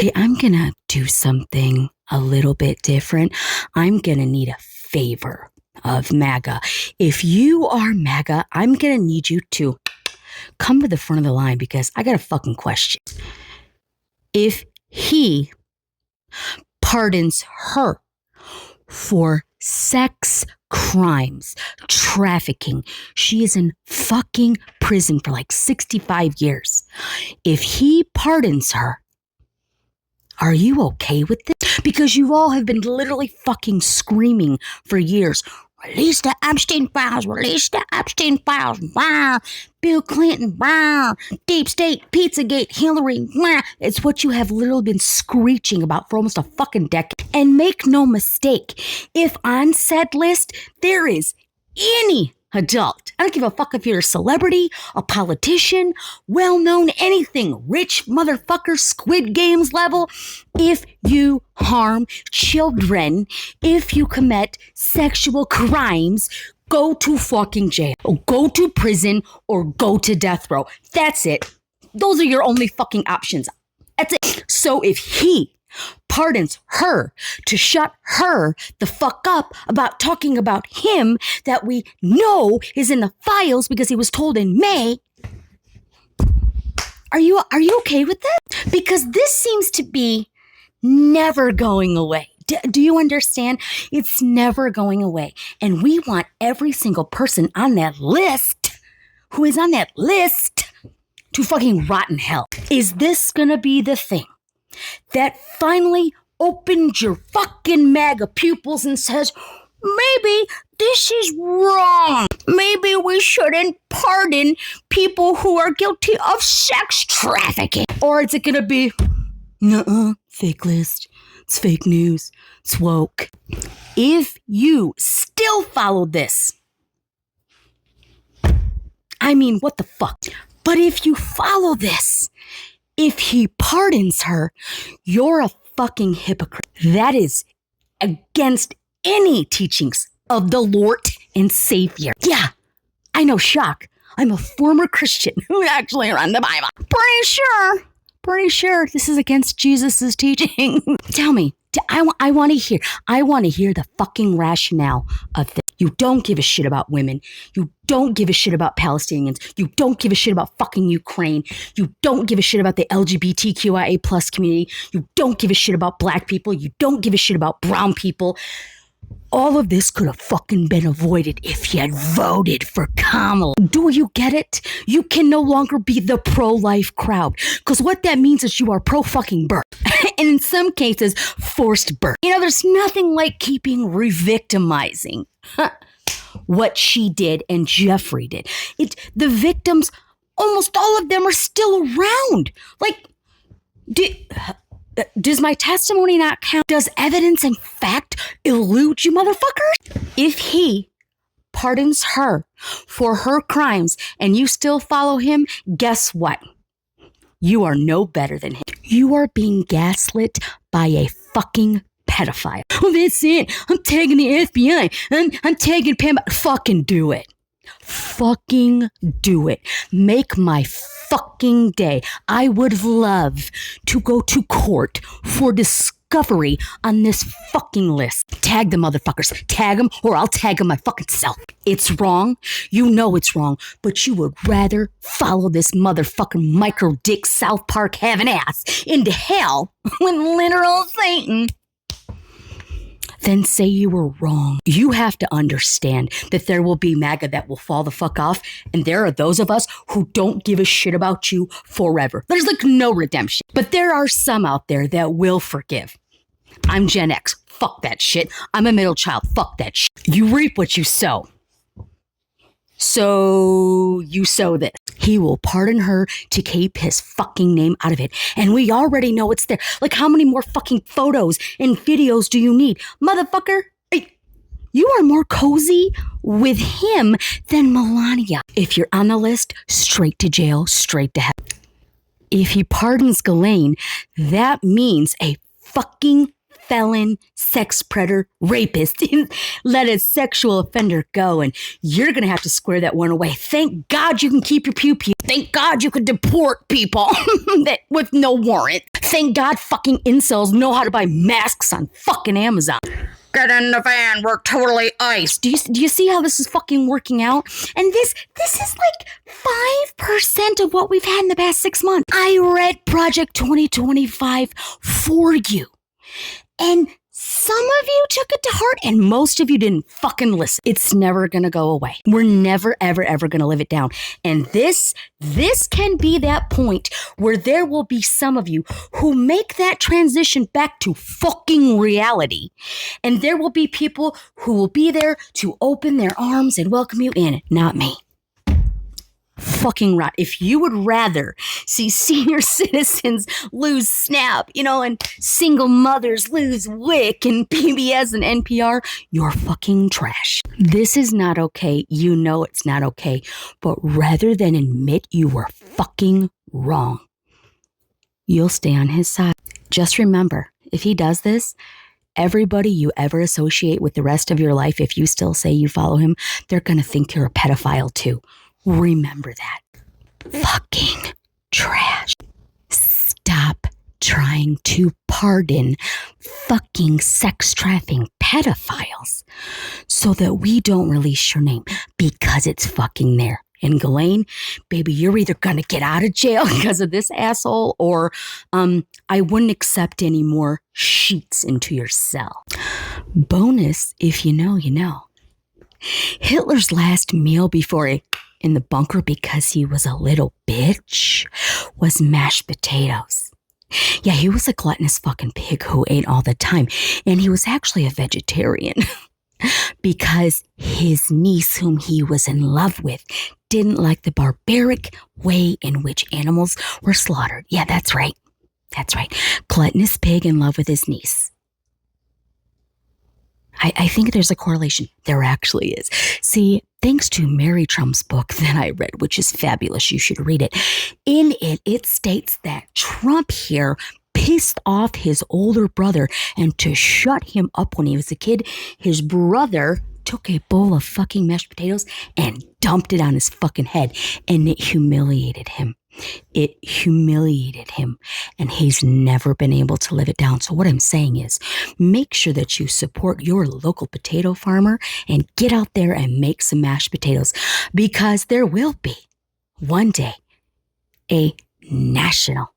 Okay, I'm gonna do something a little bit different. I'm gonna need a favor of MAGA. If you are MAGA, I'm gonna need you to come to the front of the line because I got a fucking question. If he pardons her for sex crimes, trafficking, she is in fucking prison for like 65 years. If he pardons her, are you okay with this? Because you all have been literally fucking screaming for years. Release the Epstein files. Release the Epstein files. Wow. Bill Clinton. Wow. Deep State. Pizzagate. Hillary. Wow. It's what you have literally been screeching about for almost a fucking decade. And make no mistake, if on said list there is any adult, I don't give a fuck if you're a celebrity, a politician, well-known, anything, rich motherfucker, Squid Games level, if you harm children, if you commit sexual crimes, go to fucking jail, or go to prison, or go to death row. That's it. Those are your only fucking options. That's it. So if he pardons her to shut her the fuck up about talking about him that we know is in the files because he was told in May. Are you okay with that? Because this seems to be never going away. Do you understand? It's never going away. And we want every single person on that list who is on that list to fucking rot in hell. Is this gonna be the thing that finally opened your fucking MAGA pupils and says, maybe this is wrong. Maybe we shouldn't pardon people who are guilty of sex trafficking? Or is it going to be, nuh-uh, fake list, it's fake news, it's woke? If you still follow this, I mean, what the fuck? But if you follow this, if he pardons her, you're a fucking hypocrite. That is against any teachings of the Lord and Savior. Yeah, I know, shock. I'm a former Christian who actually read the Bible. Pretty sure this is against Jesus' teaching. Tell me, I want to hear the fucking rationale of this. You don't give a shit about women. You don't give a shit about Palestinians. You don't give a shit about fucking Ukraine. You don't give a shit about the LGBTQIA plus community. You don't give a shit about black people. You don't give a shit about brown people. All of this could have fucking been avoided if you had voted for Kamala. Do you get it? You can no longer be the pro-life crowd. Because what that means is you are pro-fucking birth. And in some cases, forced birth. You know, there's nothing like keeping re-victimizing what she did and Jeffrey did. The victims, almost all of them are still around. Like, does my testimony not count? Does evidence and fact elude you motherfuckers? If he pardons her for her crimes and you still follow him, guess what? You are no better than him. You are being gaslit by a fucking pedophile. Oh, that's it. I'm tagging the FBI. I'm tagging Pam. Fucking do it. Fucking do it. Make my fucking day. I would love to go to court for discovery on this fucking list. Tag the motherfuckers. Tag them or I'll tag them my fucking self. It's wrong. You know it's wrong, but you would rather follow this motherfucking micro dick South Park having ass into hell with literal Satan then say you were wrong. You have to understand that there will be MAGA that will fall the fuck off, and there are those of us who don't give a shit about you forever. There's like no redemption. But there are some out there that will forgive. I'm Gen X. Fuck that shit. I'm a middle child. Fuck that shit. You reap what you sow. So you sow this. He will pardon her to keep his fucking name out of it. And we already know it's there. Like, how many more fucking photos and videos do you need? Motherfucker, you are more cozy with him than Melania. If you're on the list, straight to jail, straight to hell. If he pardons Ghislaine, that means a fucking felon, sex predator, rapist, let a sexual offender go, and you're gonna have to square that one away. Thank God you can keep your pew-pew. Thank God you can deport people with no warrant. Thank God fucking incels know how to buy masks on fucking Amazon. Get in the van, we're totally iced. Do you see how this is fucking working out? And this is like 5% of what we've had in the past 6 months. I read Project 2025 for you. And some of you took it to heart and most of you didn't fucking listen. It's never gonna go away. We're never, ever, ever gonna live it down. And this can be that point where there will be some of you who make that transition back to fucking reality. And there will be people who will be there to open their arms and welcome you in. Not me. Fucking rot. If you would rather see senior citizens lose SNAP, and single mothers lose WIC and PBS and NPR, you're fucking trash. This is not okay. You know it's not okay. But rather than admit you were fucking wrong, you'll stay on his side. Just remember, if he does this, everybody you ever associate with the rest of your life, if you still say you follow him, they're going to think you're a pedophile too. Remember that. Fucking trash. Stop trying to pardon fucking sex trafficking pedophiles so that we don't release your name because it's fucking there. And Ghislaine, baby, you're either gonna get out of jail because of this asshole or I wouldn't accept any more sheets into your cell. Bonus, if you know, you know. Hitler's last meal before he in the bunker because he was a little bitch was mashed potatoes. Yeah, he was a gluttonous fucking pig who ate all the time. And he was actually a vegetarian because his niece, whom he was in love with, didn't like the barbaric way in which animals were slaughtered. Yeah, that's right. That's right. Gluttonous pig in love with his niece. I think there's a correlation. There actually is. See, thanks to Mary Trump's book that I read, which is fabulous, you should read it. In it, it states that Trump here pissed off his older brother, and to shut him up when he was a kid, his brother took a bowl of fucking mashed potatoes and dumped it on his fucking head, and it humiliated him. It humiliated him, and he's never been able to live it down. So what I'm saying is, make sure that you support your local potato farmer and get out there and make some mashed potatoes, because there will be one day a national